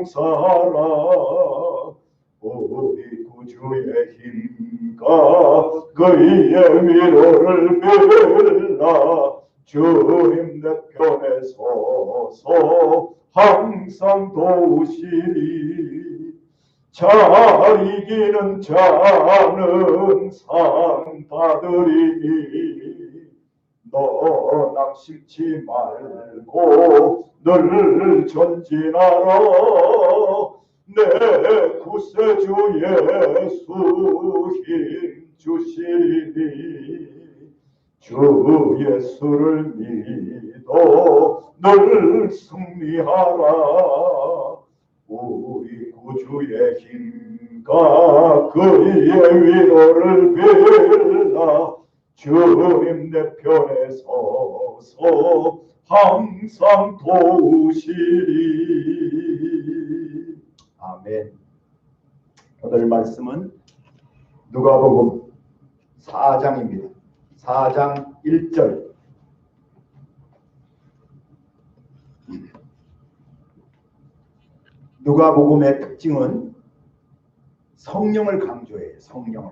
살아 우리 구주의 힘과 그의 위로를 빌라 주님 내 편에 서서 항상 도우시리. 잘 이기는 자는 상 받으리니 너 낙심치 말고 늘 전진하라. 내 구세주 예수 힘 주시니 주 예수를 믿어 늘 승리하라. 우리 구주의 힘과 그의 위로를 빌라 주님 내 편에 서서 항상 도우시리. 아멘. 오늘 말씀은 누가복음 4장입니다. 4장 1절. 누가복음의 특징은 성령을 강조해요. 성령을.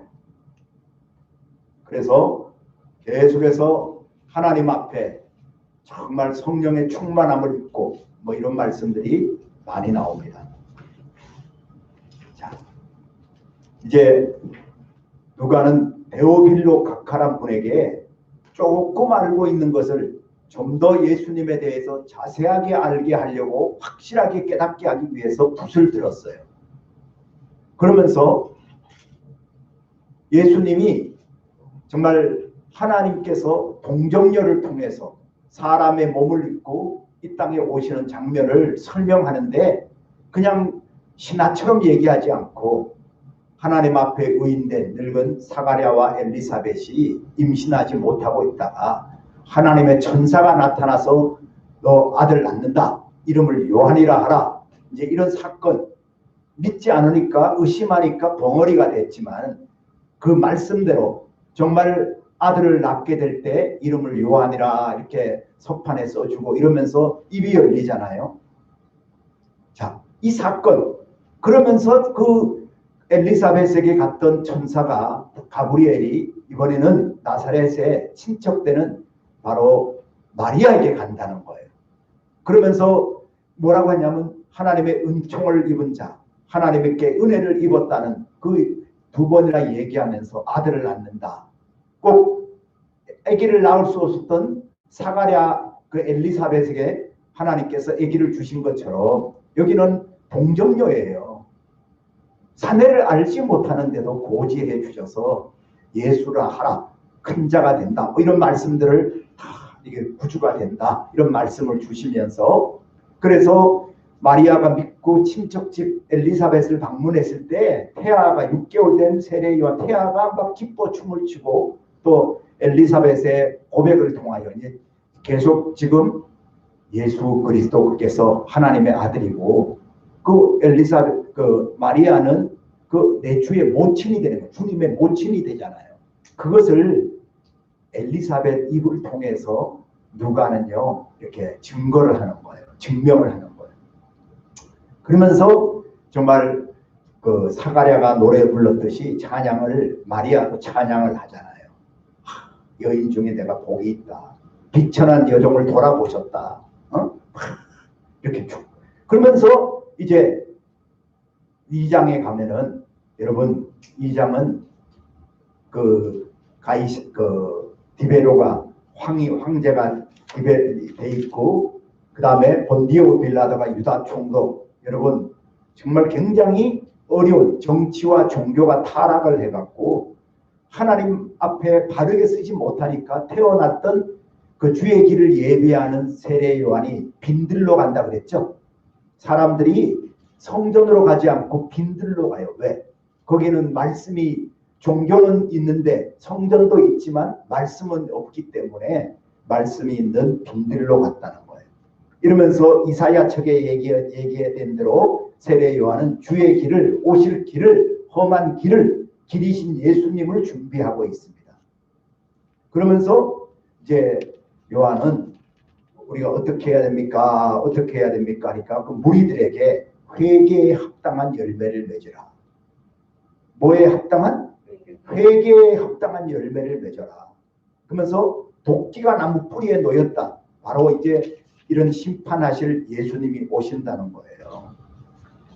그래서 계속해서 하나님 앞에 정말 성령의 충만함을 입고 뭐 이런 말씀들이 많이 나옵니다. 자, 이제 누가는 데오빌로 각하란 분에게 조금 알고 있는 것을 좀 더 예수님에 대해서 자세하게 알게 하려고 확실하게 깨닫게 하기 위해서 붓을 들었어요. 그러면서 예수님이 정말 하나님께서 동정녀를 통해서 사람의 몸을 입고 이 땅에 오시는 장면을 설명하는데 그냥 신화처럼 얘기하지 않고 하나님 앞에 의인된 늙은 사가랴와 엘리사벳이 임신하지 못하고 있다가 하나님의 천사가 나타나서 너 아들 낳는다. 이름을 요한이라 하라. 이제 이런 사건 믿지 않으니까 의심하니까 벙어리가 됐지만 그 말씀대로 정말 아들을 낳게 될 때 이름을 요한이라 이렇게 석판에 써주고 이러면서 입이 열리잖아요. 자, 이 사건 그러면서 그 엘리사벳에게 갔던 천사가 가브리엘이 이번에는 나사렛에 친척되는 바로 마리아에게 간다는 거예요. 그러면서 뭐라고 하냐면 하나님의 은총을 입은 자, 하나님께 은혜를 입었다는 그 두 번이나 얘기하면서 아들을 낳는다. 꼭 아기를 낳을 수 없었던 사가랴 그 엘리사벳에게 하나님께서 아기를 주신 것처럼 여기는 동정녀예요. 사내를 알지 못하는데도 고지해 주셔서 예수라 하라. 큰 자가 된다. 뭐 이런 말씀들을 다 이게 구주가 된다. 이런 말씀을 주시면서 그래서 마리아가 믿고 친척집 엘리사벳을 방문했을 때 태아가 6개월 된 세례요한 태아가 막 기뻐 춤을 추고 또 엘리사벳의 고백을 통하여 이제 계속 지금 예수 그리스도께서 하나님의 아들이고 그 엘리사벳 그 마리아는 그 내 주의 모친이 되는 거예요. 주님의 모친이 되잖아요. 그것을 엘리사벳 입을 통해서 누가는요 이렇게 증거를 하는 거예요. 증명을 하는 거예요. 그러면서 정말 그 사가랴가 노래 불렀듯이 찬양을 마리아도 찬양을 하잖아요. 여인 중에 내가 복이 있다. 비천한 여종을 돌아보셨다. 이렇게 쭉. 그러면서 이제 2장에 가면은 여러분 2장은 그 디베로가 황제가 돼 있고 그 다음에 본디오 빌라도가 유다 총독 여러분 정말 굉장히 어려운 정치와 종교가 타락을 해갖고 하나님 앞에 바르게 쓰지 못하니까 태어났던 그 주의 길을 예비하는 세례 요한이 빈들로 간다 그랬죠. 사람들이 성전으로 가지 않고 빈들로 가요. 왜? 거기는 말씀이 종교는 있는데 성전도 있지만 말씀은 없기 때문에 말씀이 있는 빈들로 갔다는 거예요. 이러면서 이사야 책에 얘기된 대로 세례 요한은 주의 길을 오실 길을 험한 길을 길이신 예수님을 준비하고 있습니다. 그러면서 이제 요한은 우리가 어떻게 해야 됩니까? 어떻게 해야 됩니까? 하니까 그 무리들에게 회개에 합당한 열매를 맺으라. 뭐에 합당한? 회개에 합당한 열매를 맺어라. 그러면서 도끼가 나무 뿌리에 놓였다. 바로 이제 이런 심판하실 예수님이 오신다는 거예요.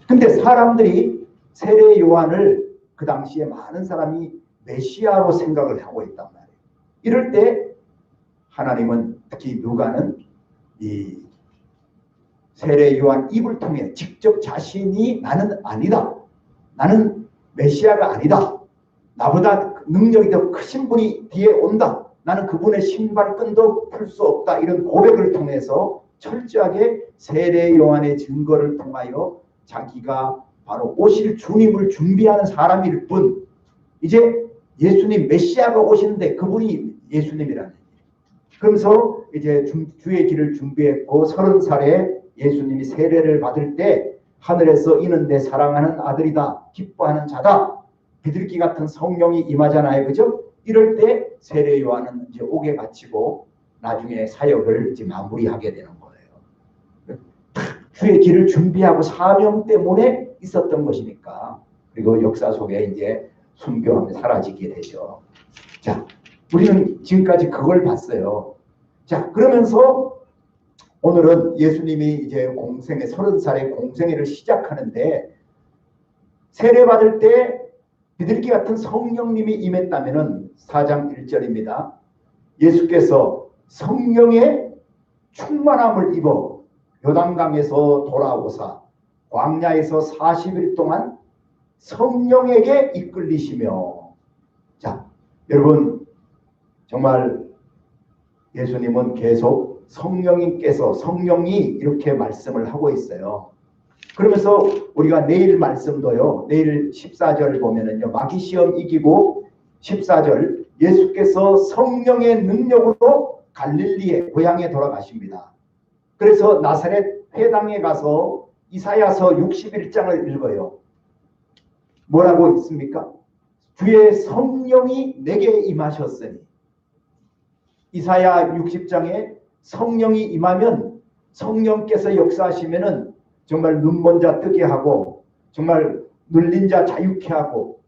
근데 사람들이 세례 요한을 그 당시에 많은 사람이 메시아로 생각을 하고 있단 말이에요. 이럴 때 하나님은 특히 누가는 이 세례 요한 입을 통해 직접 자신이 나는 아니다. 나는 메시아가 아니다. 나보다 능력이 더 크신 분이 뒤에 온다. 나는 그분의 신발끈도 풀 수 없다. 이런 고백을 통해서 철저하게 세례 요한의 증거를 통하여 자기가 바로 오실 주님을 준비하는 사람일 뿐, 이제 예수님 메시아가 오시는데 그분이 예수님이라는 얘기예요. 그러면서 이제 주의 길을 준비했고 30살에 예수님이 세례를 받을 때 하늘에서 이는 내 사랑하는 아들이다. 기뻐하는 자다. 비둘기 같은 성령이 임하잖아요. 그죠? 이럴 때 세례 요한은 이제 옥에 갇히고 나중에 사역을 이제 마무리하게 되는 거예요. 주의 길을 준비하고 사명 때문에 있었던 것이니까. 그리고 역사 속에 이제 순교하며 사라지게 되죠. 자, 우리는 지금까지 그걸 봤어요. 자, 그러면서 오늘은 예수님이 이제 공생애 30살의 공생애를 시작하는데 세례받을 때 비둘기 같은 성령님이 임했다면은 4장 1절입니다. 예수께서 성령의 충만함을 입어 요단강에서 돌아오사 광야에서 40일 동안 성령에게 이끌리시며. 자, 여러분 정말 예수님은 계속 성령이 이렇게 말씀을 하고 있어요. 그러면서 우리가 내일 말씀도요. 내일 14절 보면은요. 마귀시험 이기고 14절 예수께서 성령의 능력으로 갈릴리의 고향에 돌아가십니다. 그래서 나사렛 회당에 가서 이사야서 61장을 읽어요. 뭐라고 있습니까? 주의 성령이 내게 임하셨으니. 이사야 60장에 성령이 임하면 성령께서 역사하시면은 정말 눈먼 자 뜨게 하고 정말 눌린 자 자유케 하고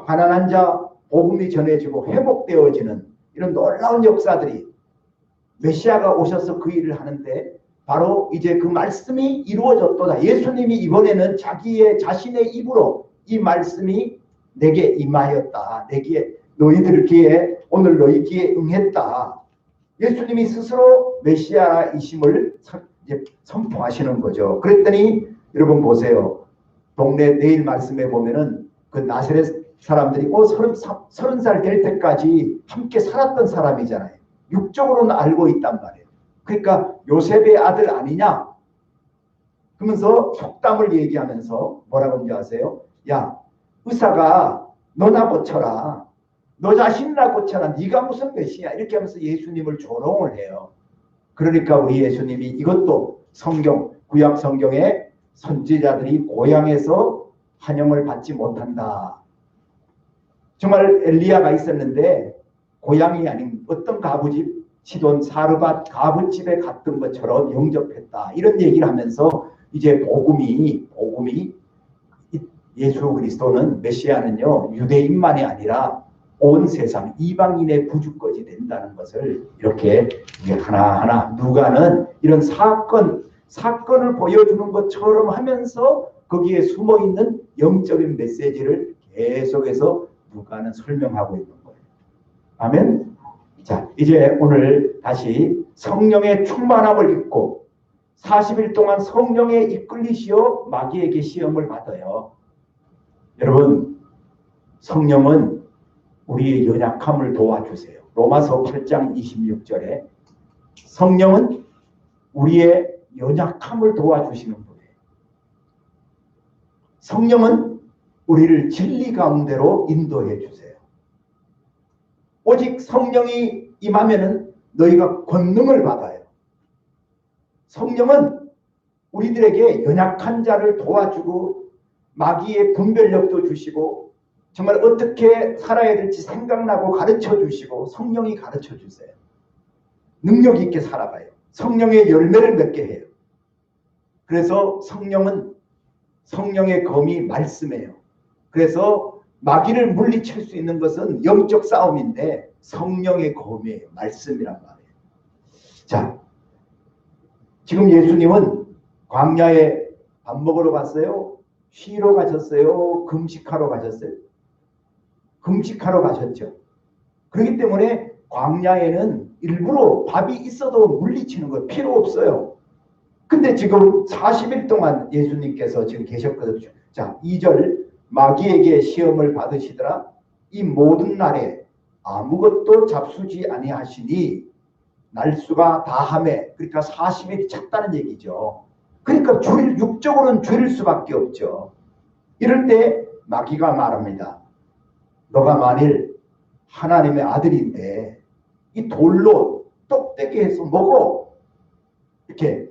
가난한 자 복음이 전해지고 회복되어지는 이런 놀라운 역사들이 메시아가 오셔서 그 일을 하는데 바로 이제 그 말씀이 이루어졌도다. 예수님이 이번에는 자신의 입으로 이 말씀이 내게 임하였다. 내게 너희들 귀에 오늘 너희 귀에 응했다. 예수님이 스스로 메시아이심을 선포하시는 거죠. 그랬더니 여러분 보세요. 동네 내일 말씀에 보면은 그 나사렛 사람들이 30살 될 때까지 함께 살았던 사람이잖아요. 육적으로는 알고 있단 말이에요. 그러니까 요셉의 아들 아니냐? 그러면서 속담을 얘기하면서 뭐라고 하는지 아세요? 야, 의사가 너나 고쳐라. 너 자신이나 고쳐라. 네가 무슨 메시야? 이렇게 하면서 예수님을 조롱을 해요. 그러니까 우리 예수님이 이것도 성경, 구약 성경에 선지자들이 고향에서 환영을 받지 못한다. 정말 엘리야가 있었는데 고향이 아닌 어떤 가부집, 시돈 사르밧 가부집에 갔던 것처럼 영접했다. 이런 얘기를 하면서 이제 복음이 예수 그리스도는 메시아는요 유대인만이 아니라 온 세상 이방인의 구주까지 된다는 것을 이렇게 하나하나 누가는 이런 사건을 보여주는 것처럼 하면서 거기에 숨어있는 영적인 메시지를 계속해서 누가는 설명하고 있는 거예요. 아멘. 자, 이제 오늘 다시 성령의 충만함을 입고 40일 동안 성령에 이끌리시어 마귀에게 시험을 받아요. 여러분, 성령은 우리의 연약함을 도와주세요. 로마서 8장 26절에 성령은 우리의 연약함을 도와주시는 분이에요. 성령은 우리를 진리 가운데로 인도해 주세요. 오직 성령이 임하면은 너희가 권능을 받아요. 성령은 우리들에게 연약한 자를 도와주고 마귀의 분별력도 주시고 정말 어떻게 살아야 될지 생각나고 가르쳐 주시고 성령이 가르쳐 주세요. 능력 있게 살아가요. 성령의 열매를 맺게 해요. 그래서 성령은 성령의 검이 말씀이에요. 그래서 마귀를 물리칠 수 있는 것은 영적 싸움인데 성령의 검이에요. 말씀이란 말이에요. 자, 지금 예수님은 광야에 밥 먹으러 갔어요? 쉬러 가셨어요? 금식하러 가셨어요? 금식하러 가셨죠. 그렇기 때문에 광야에는 일부러 밥이 있어도 물리치는 거 필요 없어요. 근데 지금 40일 동안 예수님께서 지금 계셨거든요. 자, 2절 마귀에게 시험을 받으시더라. 이 모든 날에 아무것도 잡수지 아니하시니 날수가 다함에, 그러니까 40일이 찼다는 얘기죠. 그러니까 육적으로는 줄일 수밖에 없죠. 이럴 때 마귀가 말합니다. 너가 만일 하나님의 아들인데 이 돌로 떡되게 해서 먹어. 이렇게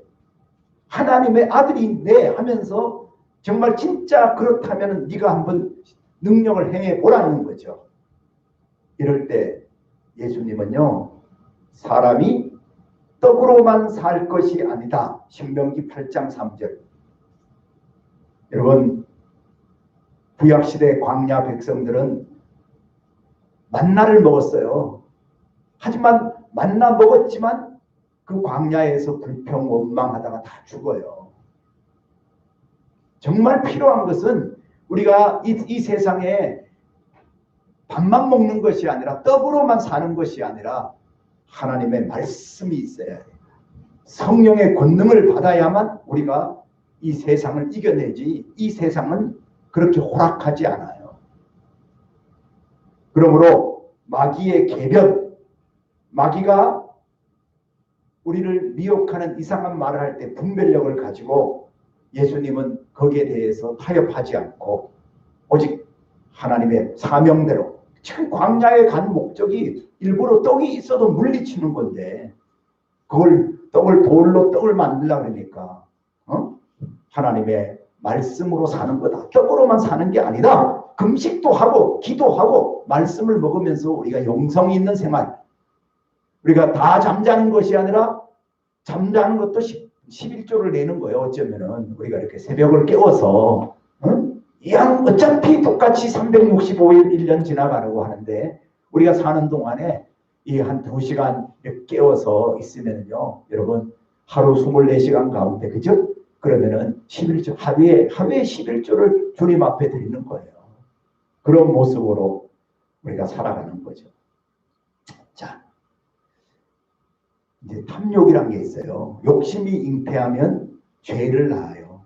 하나님의 아들인데 하면서 정말 진짜 그렇다면 네가 한번 능력을 행해 보라는 거죠. 이럴 때 예수님은요, 사람이 떡으로만 살 것이 아니다. 신명기 8장 3절. 여러분, 구약시대 광야 백성들은 만나를 먹었어요. 하지만 만나 먹었지만 그 광야에서 불평 원망하다가 다 죽어요. 정말 필요한 것은 우리가 이 세상에 밥만 먹는 것이 아니라 떡으로만 사는 것이 아니라 하나님의 말씀이 있어야 해요. 성령의 권능을 받아야만 우리가 이 세상을 이겨내지, 이 세상은 그렇게 호락하지 않아요. 그러므로 마귀의 계변, 마귀가 우리를 미혹하는 이상한 말을 할 때 분별력을 가지고 예수님은 거기에 대해서 타협하지 않고 오직 하나님의 사명대로, 지금 광야에 간 목적이 일부러 떡이 있어도 물리치는 건데 그걸 떡을 돌로 떡을 만들려고 하니까 하나님의 말씀으로 사는 거다. 떡으로만 사는 게 아니다. 금식도 하고 기도하고 말씀을 먹으면서 우리가 영성이 있는 생활, 우리가 다 잠자는 것이 아니라 잠자는 것도 11조를 내는 거예요. 어쩌면은 우리가 이렇게 새벽을 깨워서 어차피 똑같이 365일 1년 지나가려고 하는데 우리가 사는 동안에 이 한 2시간 깨워서 있으면요, 여러분 하루 24시간 가운데, 그죠? 그러면은 11조, 하루에 11조를 주님 앞에 드리는 거예요. 그런 모습으로 우리가 살아가는 거죠. 자, 이제 탐욕이란 게 있어요. 욕심이 잉태하면 죄를 낳아요.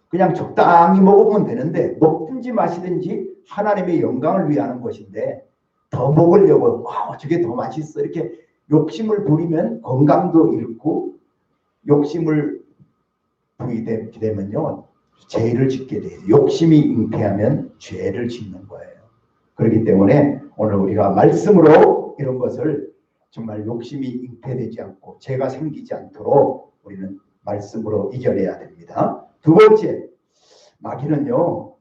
그냥 적당히 먹으면 되는데 먹든지 마시든지 하나님의 영광을 위하는 것인데 더 먹으려고 저게 더 맛있어 이렇게 욕심을 부리면 건강도 잃고, 욕심을 부리게 되면요 죄를 짓게 돼요. 욕심이 잉태하면 죄를 짓는 거예요. 그렇기 때문에 오늘 우리가 말씀으로 이런 것을 정말 욕심이 잉태되지 않고 죄가 생기지 않도록 우리는 말씀으로 이겨내야 됩니다. 두 번째, 마귀는요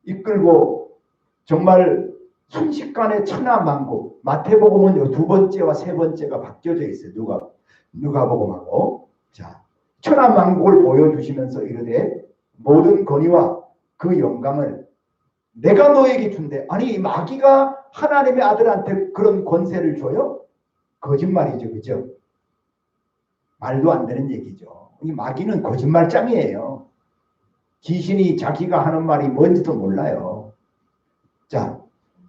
이끌고 정말 순식간에 천하만국, 마태복음은 두 번째와 세 번째가 바뀌어져 있어요. 누가복음하고. 자, 천하만국을 보여주시면서 이르되 모든 권위와 그 영광을 내가 너에게 준대. 아니, 마귀가 하나님의 아들한테 그런 권세를 줘요? 거짓말이죠, 그죠? 말도 안 되는 얘기죠. 이 마귀는 거짓말장이에요. 귀신이 자기가 하는 말이 뭔지도 몰라요. 자,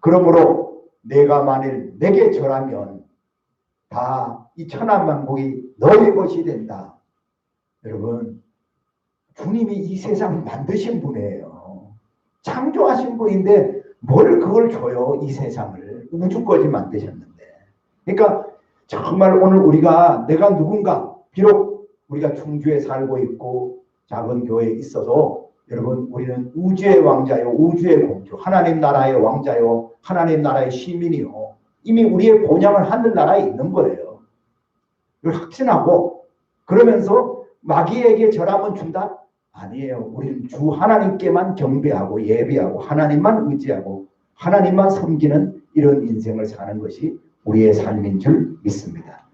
그러므로 내가 만일 내게 절하면 다 이 천하만국이 너의 것이 된다. 여러분, 주님이 이 세상을 만드신 분이에요. 창조하신 분인데 뭘 그걸 줘요? 이 세상을 우주까지 만드셨는데. 그러니까 정말 오늘 우리가, 내가 누군가, 비록 우리가 충주에 살고 있고 작은 교회에 있어도 여러분, 우리는 우주의 왕자요, 우주의 공주, 하나님 나라의 왕자요, 하나님 나라의 시민이요, 이미 우리의 본향은 하늘나라에 있는 거예요. 이걸 확신하고, 그러면서 마귀에게 절하면 준다? 아니에요. 우리는 주 하나님께만 경배하고 예배하고 하나님만 의지하고 하나님만 섬기는 이런 인생을 사는 것이 우리의 삶인 줄 믿습니다.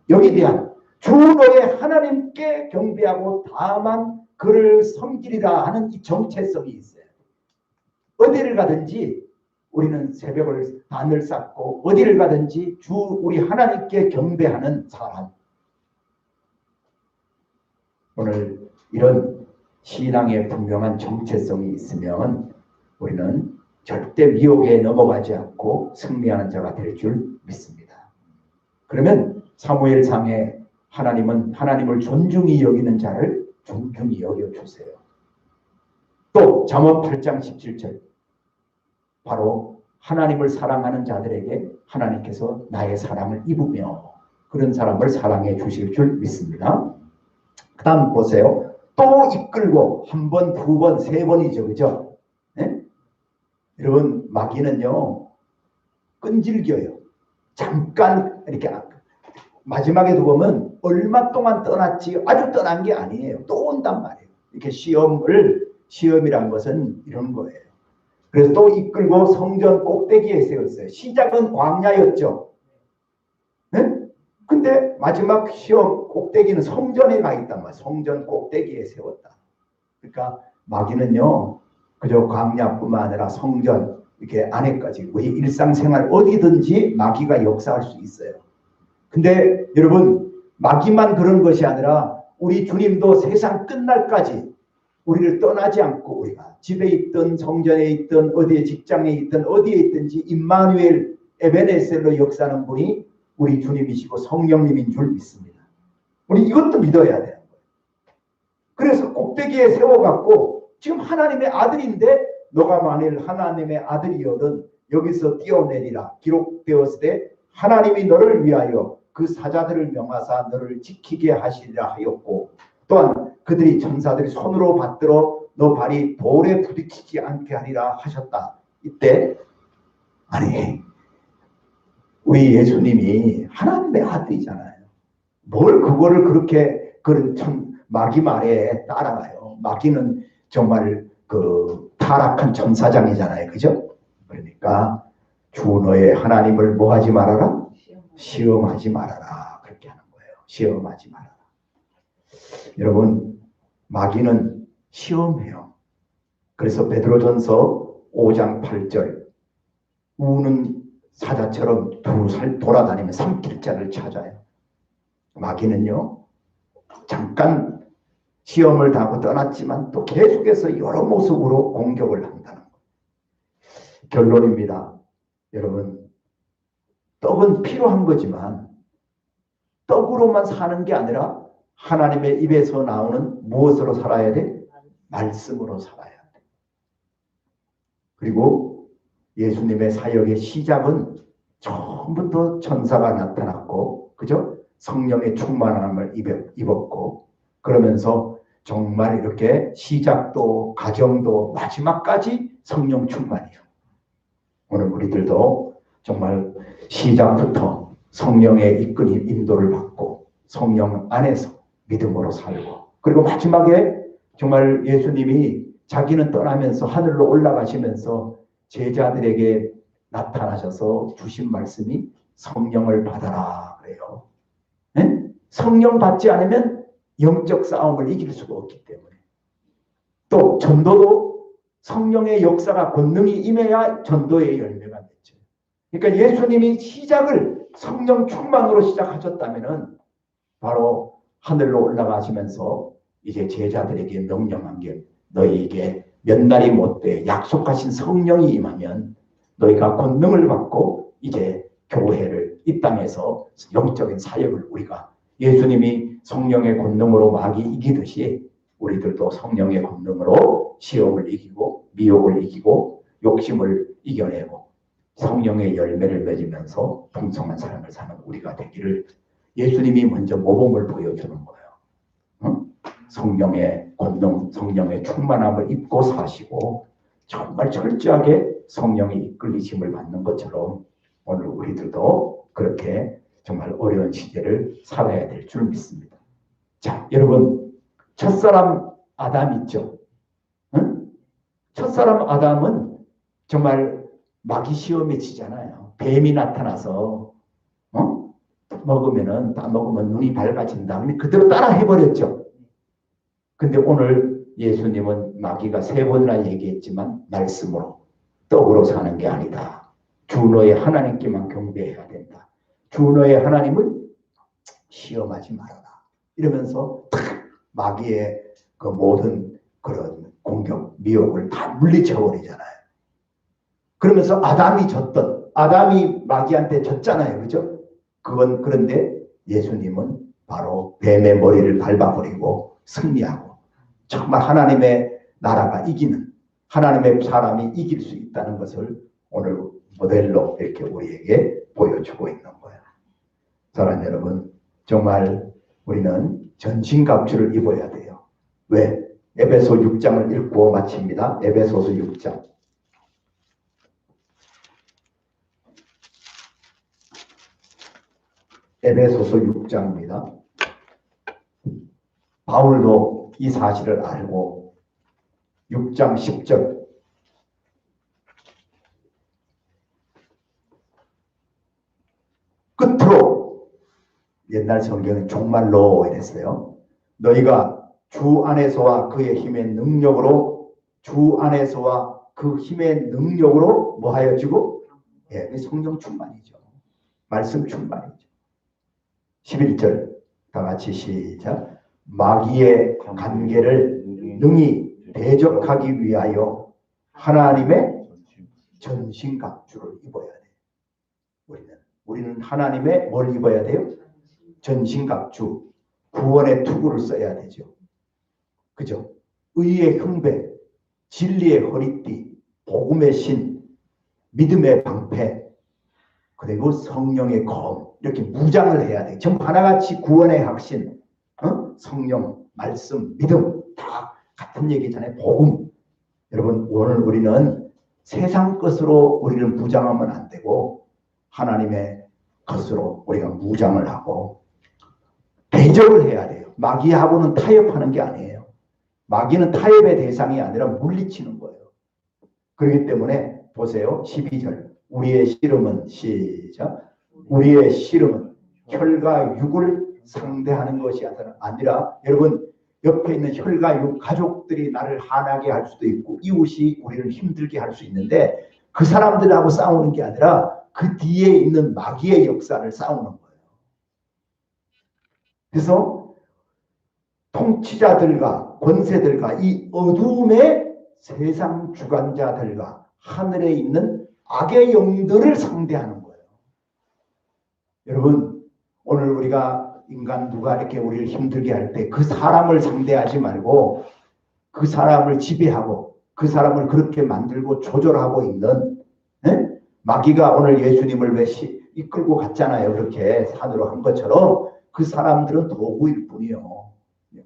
여기에 대한 주 너의 하나님께 경배하고 다만 그를 섬기리라 하는 이 정체성이 있어요. 어디를 가든지 우리는 새벽을 단을 쌓고 어디를 가든지 주 우리 하나님께 경배하는 사람. 오늘 이런 신앙의 분명한 정체성이 있으면 우리는 절대 미혹에 넘어가지 않고 승리하는 자가 될 줄 믿습니다. 그러면 사무엘상에 하나님은 하나님을 존중히 여기는 자를 존중히 여겨주세요. 또 잠언 8장 17절 바로 하나님을 사랑하는 자들에게 하나님께서 나의 사랑을 입으며 그런 사람을 사랑해 주실 줄 믿습니다. 그 다음 보세요. 또 이끌고 한 번, 두 번, 세 번이죠. 그죠? 네? 여러분 마귀는요 끈질겨요. 잠깐 이렇게 마지막에도 보면 얼마 동안 떠났지 아주 떠난 게 아니에요. 또 온단 말이에요. 이렇게 시험이란 것은 이런 거예요. 그래서 또 이끌고 성전 꼭대기에 세웠어요. 시작은 광야였죠. 네? 근데 마지막 시험 꼭대기는 성전에 가 있단 말이에요. 성전 꼭대기에 세웠다. 그러니까 마귀는요 그저 광야뿐만 아니라 성전 이렇게 안에까지 우리 일상생활 어디든지 마귀가 역사할 수 있어요. 근데 여러분 마귀만 그런 것이 아니라 우리 주님도 세상 끝날까지 우리를 떠나지 않고 우리가 집에 있든 성전에 있든 어디에 직장에 있든 어디에 있든지 임마누엘 에베네셀로 역사하는 분이 우리 주님이시고 성령님인 줄 믿습니다. 우리 이것도 믿어야 돼요. 그래서 꼭대기에 세워갖고 지금 하나님의 아들인데 너가 만일 하나님의 아들이거든 여기서 뛰어내리라 기록되었을 때 하나님이 너를 위하여 그 사자들을 명하사 너를 지키게 하시리라 하였고 또한 그들이 천사들이 손으로 받들어 너 발이 돌에 부딪히지 않게 하리라 하셨다. 이때 아니 우리 예수님이 하나님의 아들이잖아요. 뭘 그거를 그렇게 그런 마귀 말에 따라가요. 마귀는 정말 그 타락한 천사장이잖아요. 그죠? 그러니까 주 너의 하나님을 뭐 하지 말아라? 시험하지 말아라. 그렇게 하는 거예요. 시험하지 말아라. 여러분 마귀는 시험해요. 그래서 베드로전서 5장 8절 우는 사자처럼 두살 돌아다니며 삼킬 자를 찾아요. 마귀는요 잠깐 시험을 당하고 떠났지만 또 계속해서 여러 모습으로 공격을 한다는 거예요. 결론입니다. 여러분 떡은 필요한 거지만 떡으로만 사는 게 아니라 하나님의 입에서 나오는 무엇으로 살아야 돼? 말씀으로 살아야 돼. 그리고 예수님의 사역의 시작은 처음부터 천사가 나타났고 그죠? 성령의 충만함을 입었고 그러면서 정말 이렇게 시작도 가정도 마지막까지 성령 충만이요. 오늘 우리들도 정말 시작부터 성령의 이끌림 인도를 받고 성령 안에서 믿음으로 살고 그리고 마지막에 정말 예수님이 자기는 떠나면서 하늘로 올라가시면서 제자들에게 나타나셔서 주신 말씀이 성령을 받아라 그래요. 네? 성령 받지 않으면 영적 싸움을 이길 수가 없기 때문에 또 전도도 성령의 역사가 권능이 임해야 전도의 열매가 맺죠. 그러니까 예수님이 시작을 성령 충만으로 시작하셨다면 바로 하늘로 올라가시면서 이제 제자들에게 명령한 게 너희에게 몇 날이 못돼 약속하신 성령이 임하면 너희가 권능을 받고 이제 교회를 이 땅에서 영적인 사역을 우리가 예수님이 성령의 권능으로 마귀 이기듯이 우리들도 성령의 권능으로 시험을 이기고 미혹을 이기고 욕심을 이겨내고 성령의 열매를 맺으면서 풍성한 삶을 사는 우리가 되기를 예수님이 먼저 모범을 보여주는 거예요. 응? 성령의 권능, 성령의 충만함을 입고 사시고 정말 철저하게 성령의 이끌리심을 받는 것처럼 오늘 우리들도 그렇게 정말 어려운 시대를 살아야 될 줄 믿습니다. 자, 여러분 첫사람 아담 있죠? 응? 첫사람 아담은 정말 마귀 시험에 지잖아요. 뱀이 나타나서 다 먹으면 눈이 밝아진다. 그대로 따라 해버렸죠. 근데 오늘 예수님은 마귀가 3번이나 얘기했지만 말씀으로 떡으로 사는 게 아니다. 주 너의 하나님께만 경배해야 된다. 주 너의 하나님을 시험하지 말아라. 이러면서 마귀의 그 모든 그런 공격, 미혹을 다 물리쳐버리잖아요. 그러면서 아담이 마귀한테 졌잖아요. 그죠? 그런데 예수님은 바로 뱀의 머리를 밟아버리고 승리하고 정말 하나님의 나라가 이기는, 하나님의 사람이 이길 수 있다는 것을 오늘 모델로 이렇게 우리에게 보여주고 있는 거예요. 사랑하는 여러분, 정말 우리는 전신갑주를 입어야 돼요. 왜? 에베소 6장을 읽고 마칩니다. 에베소서 6장. 에베소서 6장입니다. 바울도 이 사실을 알고 6장 10절 끝으로, 옛날 성경은 종말로 이랬어요. 너희가 주 안에서와 그의 힘의 능력으로, 주 안에서와 그 힘의 능력으로 뭐 하여지고? 예, 성령 충만이죠. 말씀 충만이죠. 11절 다 같이 시작. 마귀의 관계를 능히 대적하기 위하여 하나님의 전신갑주를 입어야 돼요. 우리는 하나님의 뭘 입어야 돼요? 전신갑주, 구원의 투구를 써야 되죠. 그죠? 의의 흉배, 진리의 허리띠, 복음의 신, 믿음의 방패, 그리고 성령의 검, 이렇게 무장을 해야 돼요. 전부 하나같이 구원의 확신, 성령, 말씀, 믿음 다 같은 얘기잖아요. 복음. 여러분, 오늘 우리는 세상 것으로 우리를 무장하면 안 되고 하나님의 것으로 우리가 무장을 하고 대적을 해야 돼요. 마귀하고는 타협하는 게 아니에요. 마귀는 타협의 대상이 아니라 물리치는 거예요. 그렇기 때문에 보세요. 12절. 우리의 씨름은 시작. 우리의 씨름은 혈과 육을 상대하는 것이 아니라, 여러분, 옆에 있는 혈과 육 가족들이 나를 화나게 할 수도 있고 이웃이 우리를 힘들게 할 수 있는데 그 사람들하고 싸우는 게 아니라 그 뒤에 있는 마귀의 역사를 싸우는 거예요. 그래서 통치자들과 권세들과 이 어둠의 세상 주관자들과 하늘에 있는 악의 영들을 상대하는 거예요. 여러분, 오늘 우리가 인간 누가 이렇게 우리를 힘들게 할 때 그 사람을 상대하지 말고 그 사람을 지배하고 그 사람을 그렇게 만들고 조절하고 있는, 마귀가 오늘 예수님을 왜 이끌고 갔잖아요. 그렇게 산으로 한 것처럼 그 사람들은 도구일 뿐이요.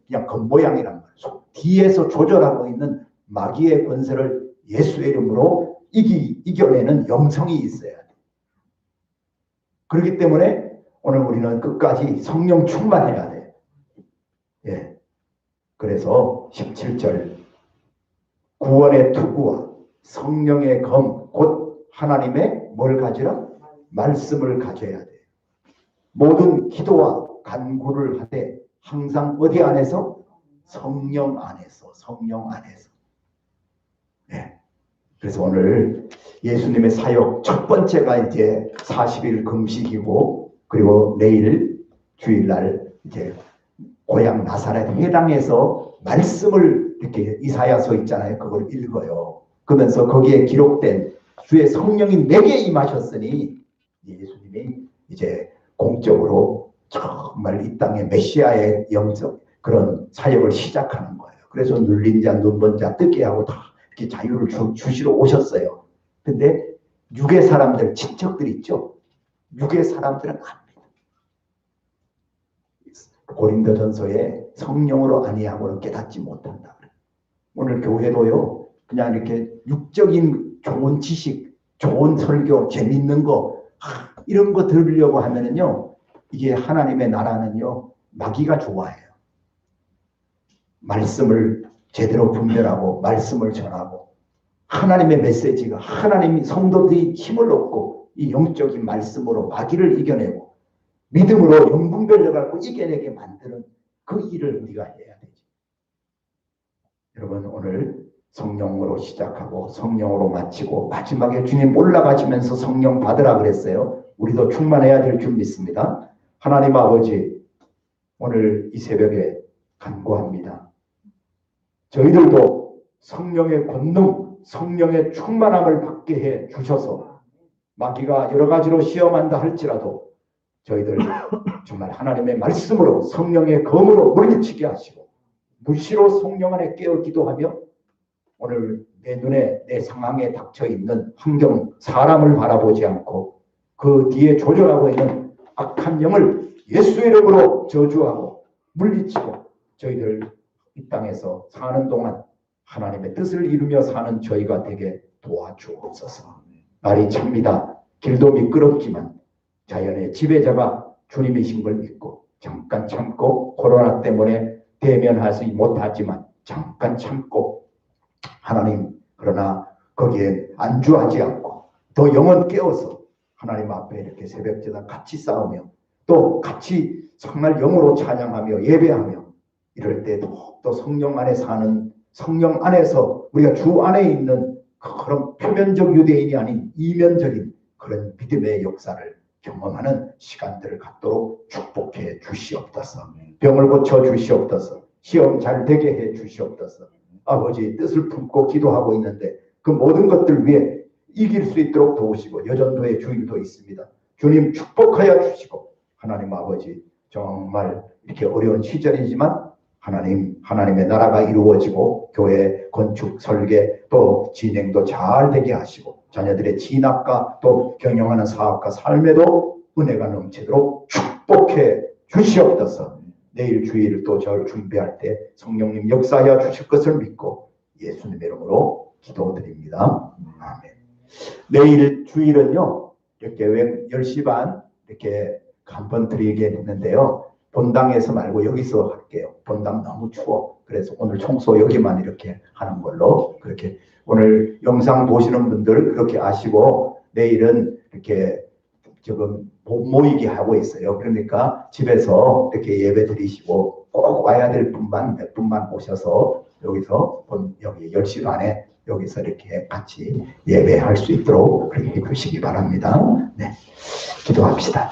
그냥 겉모양이란 말이죠. 뒤에서 조절하고 있는 마귀의 권세를 예수의 이름으로 이겨내는 영성이 있어야 돼요. 그렇기 때문에 오늘 우리는 끝까지 성령 충만해야 돼요. 예. 그래서 17절 구원의 투구와 성령의 검, 곧 하나님의 뭘 가지라? 말씀을 가져야 돼요. 모든 기도와 간구를 하되 항상 어디 안에서? 성령 안에서. 성령 안에서. 네. 그래서 오늘 예수님의 사역 첫 번째가 이제 40일 금식이고, 그리고 내일 주일날 이제 고향 나사렛 회당에서 말씀을 이렇게 이사야서 있잖아요. 그걸 읽어요. 그러면서 거기에 기록된 주의 성령이 내게 임하셨으니 예수님이 이제 공적으로 정말 이 땅에 메시아의 영적 그런 사역을 시작하는 거예요. 그래서 눌린 자, 눈먼 자, 뜨게 하고 다 이렇게 자유를 주시러 오셨어요. 근데 육의 사람들, 친척들 있죠? 육의 사람들은 압니다. 고린도전서에 성령으로 아니하고는 깨닫지 못한다. 오늘 교회도요, 그냥 이렇게 육적인 좋은 지식, 좋은 설교, 재밌는 거, 이런 거 들으려고 하면은요, 이게 하나님의 나라는요, 마귀가 좋아해요. 말씀을 제대로 분별하고, 말씀을 전하고, 하나님의 메시지가, 하나님이 성도들이 힘을 얻고, 이 영적인 말씀으로 마귀를 이겨내고, 믿음으로 영분별을 갖고 이겨내게 만드는 그 일을 우리가 해야 되죠. 여러분 오늘 성령으로 시작하고 성령으로 마치고 마지막에 주님 올라가시면서 성령 받으라 그랬어요. 우리도 충만해야 될 줄 믿습니다. 하나님 아버지, 오늘 이 새벽에 간구합니다. 저희들도 성령의 권능, 성령의 충만함을 받게 해 주셔서 마귀가 여러 가지로 시험한다 할지라도 저희들 정말 하나님의 말씀으로 성령의 검으로 물리치게 하시고 무시로 성령 안에 깨어 기도하며 오늘 내 눈에 내 상황에 닥쳐 있는 환경, 사람을 바라보지 않고 그 뒤에 조절하고 있는 악한 영을 예수의 이름으로 저주하고 물리치고 저희들 이 땅에서 사는 동안 하나님의 뜻을 이루며 사는 저희가 되게 도와주옵소서. 날이 찹니다. 길도 미끄럽지만 자연의 지배자가 주님이신 걸 믿고 잠깐 참고 코로나 때문에 대면하지 못하지만 잠깐 참고 하나님, 그러나 거기에 안주하지 않고 더 영혼 깨워서 하나님 앞에 이렇게 새벽제단 같이 싸우며 또 같이 정말 영으로 찬양하며 예배하며 이럴 때 또 성령 안에 사는, 성령 안에서 우리가 주 안에 있는 그런 표면적 유대인이 아닌 이면적인 그런 믿음의 역사를 경험하는 시간들을 갖도록 축복해 주시옵소서. 병을 고쳐 주시옵소서. 시험 잘 되게 해 주시옵소서. 아버지 뜻을 품고 기도하고 있는데 그 모든 것들 위해 이길 수 있도록 도우시고 여전도의 주일도 있습니다. 주님 축복하여 주시고 하나님 아버지 정말 이렇게 어려운 시절이지만 하나님의 나라가 이루어지고 교회 건축 설계 또 진행도 잘 되게 하시고 자녀들의 진학과 또 경영하는 사업과 삶에도 은혜가 넘치도록 축복해 주시옵소서. 내일 주일을 또 절 준비할 때 성령님 역사하여 주실 것을 믿고 예수님 이름으로 기도드립니다. 아멘. 내일 주일은요 이렇게 10시 반 이렇게 한번 드리겠는데요. 본당에서 말고 여기서 할게요. 본당 너무 추워. 그래서 오늘 청소 여기만 이렇게 하는 걸로 그렇게 오늘 영상 보시는 분들 그렇게 아시고 내일은 이렇게 지금 모이게 하고 있어요. 그러니까 집에서 이렇게 예배 드리시고 꼭 와야 될 분만 몇 분만 오셔서 여기서 여기 10시 반에 여기서 이렇게 같이 예배할 수 있도록 그렇게 해주시기 바랍니다. 네, 기도합시다.